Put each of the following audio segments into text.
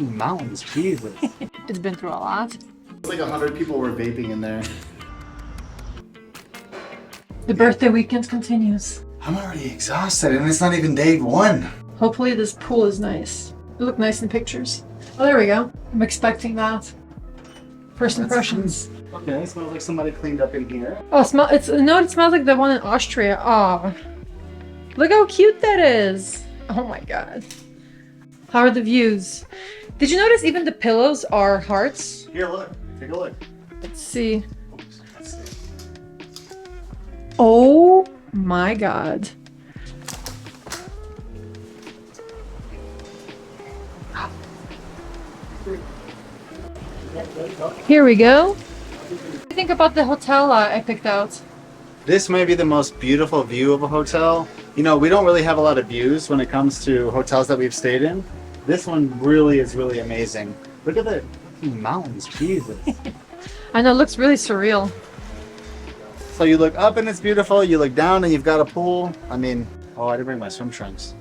Mountains, Jesus. It's been through a lot. It's like 100 people were vaping in there. The birthday weekend continues. I'm already exhausted and it's not even day one. Hopefully this pool is nice. It looked nice in pictures. Oh, there we go. I'm expecting that. First impressions. Okay, it smells like somebody cleaned up in here. Oh, it smells like the one in Austria. Oh, look how cute that is. Oh my god. How are the views? Did you notice even the pillows are hearts? Here, look. Take a look. Let's see. Let's see. Oh my god. Here we go. What do you think about the hotel I picked out? This may be the most beautiful view of a hotel. You know, we don't really have a lot of views when it comes to hotels that we've stayed in. This one really is really amazing. Look at the mountains, Jesus. I know, it looks really surreal. So you look up and it's beautiful, you look down and you've got a pool. I mean, oh, I didn't bring my swim trunks.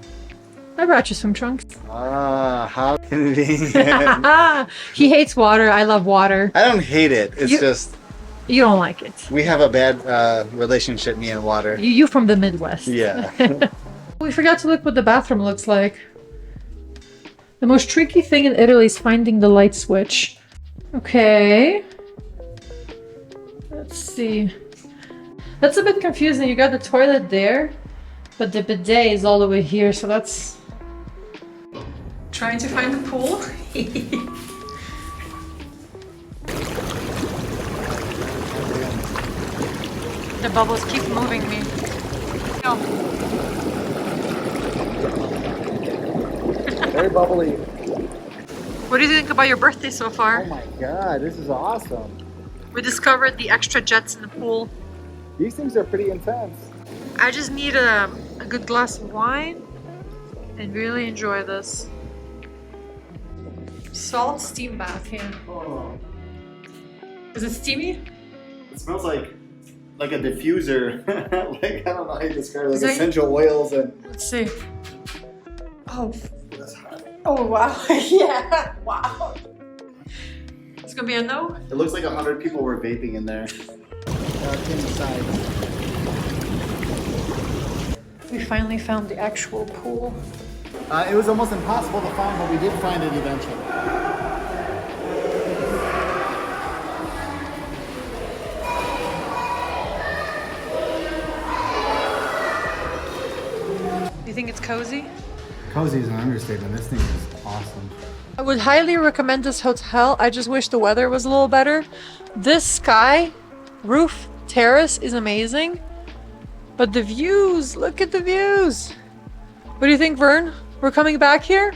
I brought you swim trunks. Ah, how convenient. He hates water. I love water. I don't hate it. It's just... You don't like it. We have a bad relationship, me and water. You from the Midwest. Yeah. We forgot to look what the bathroom looks like. The most tricky thing in Italy is finding the light switch. Okay. Let's see. That's a bit confusing. You got the toilet there, but the bidet is all the way here, so that's... Trying to find the pool. The bubbles keep moving me. No. Very bubbly. What do you think about your birthday so far? Oh my god, this is awesome. We discovered the extra jets in the pool. These things are pretty intense. I just need a good glass of wine and really enjoy this. Salt steam bath here. Oh. Is it steamy? It smells like a diffuser. Like, I don't know how you describe it. Like that- essential oils and... Let's see. Oh. That's hot. Oh wow. Yeah. Wow. It's gonna be a no? It looks like 100 people were vaping in there. Inside. We finally found the actual pool. It was almost impossible to find, but we did find it eventually. You think it's cozy? Cozy is an understatement. This thing is awesome. I would highly recommend this hotel. I just wish the weather was a little better. This sky roof terrace is amazing, but the views, look at the views. What do you think, Vern? We're coming back here?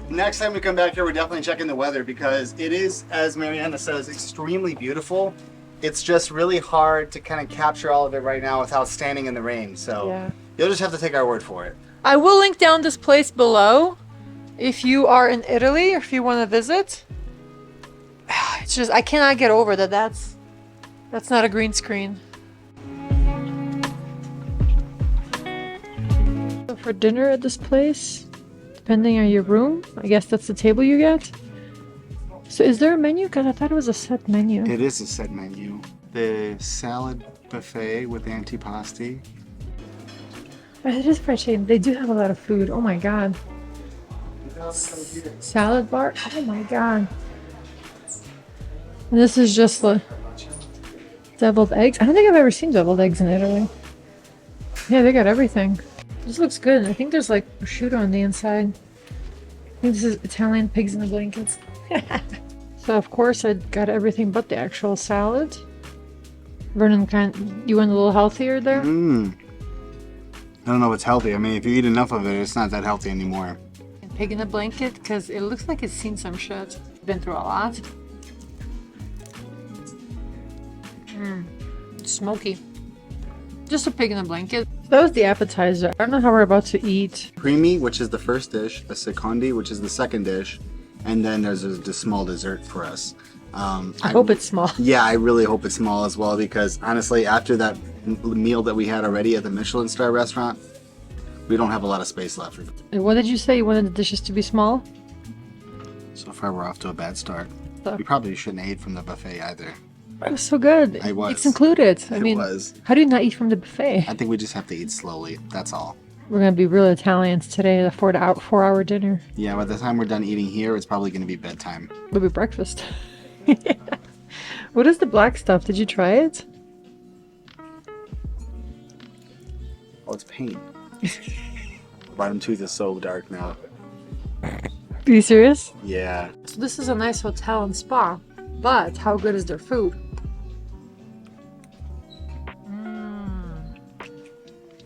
Next time we come back here, we're definitely checking the weather because it is, as Mariana says, extremely beautiful. It's just really hard to kind of capture all of it right now without standing in the rain. So Yeah. You'll just have to take our word for it. I will link down this place below if you are in Italy or if you want to visit. It's just, I cannot get over that. That's not a green screen. So for dinner at this place, depending on your room, I guess that's the table you get. So is there a menu? Because I thought it was a set menu. It is a set menu. The salad buffet with antipasti. It is fried chicken. They do have a lot of food. Oh my god. Salad bar. Oh my god. And this is just the deviled eggs. I don't think I've ever seen deviled eggs in Italy. Yeah, they got everything. This looks good. I think there's like prosciutto on the inside. I think this is Italian pigs in the blankets. So of course I got everything but the actual salad. Vernon, you went a little healthier there? I don't know what's healthy. I mean, if you eat enough of it, it's not that healthy anymore. Pig in a blanket, because it looks like it's seen some shit. Been through a lot. Smoky. Just a pig in a blanket. That was the appetizer. I don't know how we're about to eat. Creamy, which is the first dish, a secondi, which is the second dish, and then there's a small dessert for us. I hope it's small. Yeah, I really hope it's small as well because honestly, after that meal that we had already at the Michelin star restaurant, we don't have a lot of space left. And what did you say? You wanted the dishes to be small? So far, we're off to a bad start. So- We probably shouldn't eat from the buffet either. It was so good. I was. It's included. I It mean, was. how do you not eat from the buffet? I think we just have to eat slowly. That's all. We're gonna be real Italians today. The 4-hour dinner. Yeah, by the time we're done eating here, it's probably going to be bedtime. It'll be breakfast. What is the black stuff? Did you try it? Oh, it's paint. Bottom tooth is so dark now. Are you serious? Yeah. So this is a nice hotel and spa, but how good is their food?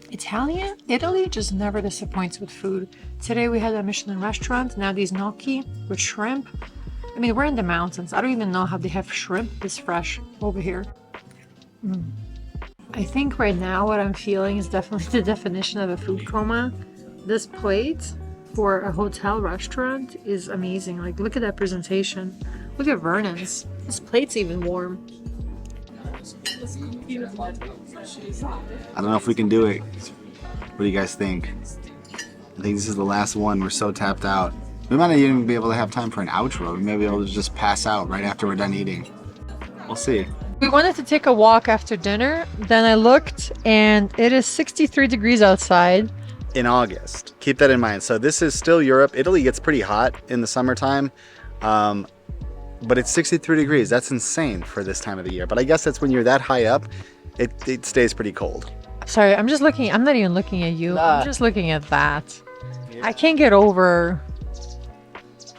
Italian? Italy just never disappoints with food. Today we had a Michelin restaurant, now these gnocchi with shrimp. I mean, we're in the mountains. I don't even know how they have shrimp this fresh over here. I think right now what I'm feeling is definitely the definition of a food coma. This plate for a hotel restaurant is amazing. Like, look at that presentation. Look at Vernon's. This plate's even warm. I don't know if we can do it. What do you guys think? I think this is the last one. We're so tapped out. We might not even be able to have time for an outro. We may be able to just pass out right after we're done eating. We'll see. We wanted to take a walk after dinner. Then I looked and it is 63 degrees outside. In August. Keep that in mind. So this is still Europe. Italy gets pretty hot in the summertime. But it's 63 degrees. That's insane for this time of the year. But I guess that's when you're that high up, it stays pretty cold. Sorry, I'm just looking. I'm not even looking at you. Nah. I'm just looking at that. I can't get over.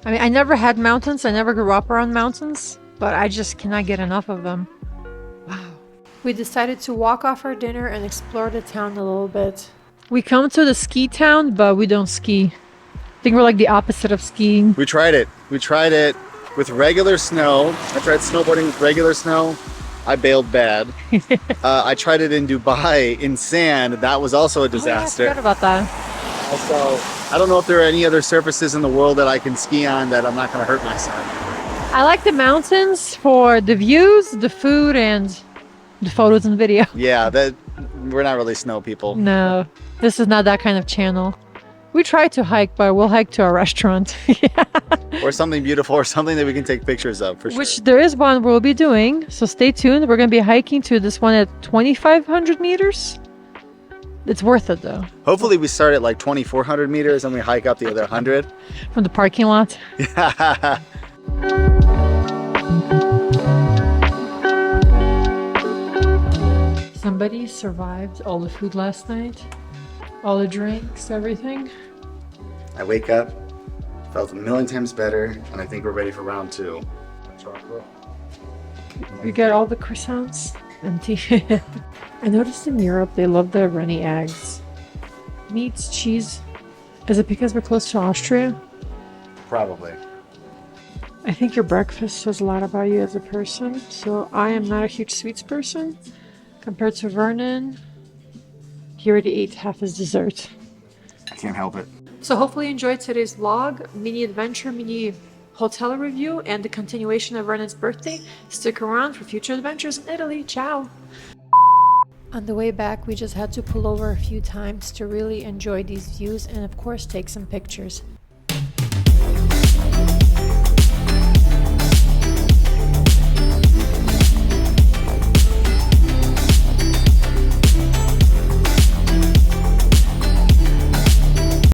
I mean, I never had mountains. I never grew up around mountains, but I just cannot get enough of them. Wow. We decided to walk off our dinner and explore the town a little bit. We come to the ski town, but we don't ski. I think we're like the opposite of skiing. We tried it. We tried it with regular snow. I tried snowboarding with regular snow. I bailed bad. I tried it in Dubai in sand. That was also a disaster. Oh, yeah, I forgot about that. Also, I don't know if there are any other surfaces in the world that I can ski on that I'm not going to hurt myself. I like the mountains for the views, the food, and the photos and video. Yeah, we're not really snow people. No, this is not that kind of channel. We try to hike, but we'll hike to a restaurant. Yeah. Or something beautiful, or something that we can take pictures of, for sure. Which there is one we'll be doing, so stay tuned. We're going to be hiking to this one at 2,500 meters. It's worth it, though. Hopefully we start at like 2,400 meters and we hike up the other 100. From the parking lot. Yeah. Somebody survived all the food last night. All the drinks, everything. I wake up, felt a million times better, and I think we're ready for round 2. You get all the croissants and tea. I noticed in Europe they love the runny eggs. Meats, cheese. Is it because we're close to Austria? Probably. I think your breakfast says a lot about you as a person. So I am not a huge sweets person. Compared to Vernon, he already ate half his dessert. I can't help it. So hopefully you enjoyed today's vlog, mini adventure, mini hotel review, and the continuation of Vernon's birthday. Stick around for future adventures in Italy. Ciao! On the way back, we just had to pull over a few times to really enjoy these views and of course take some pictures.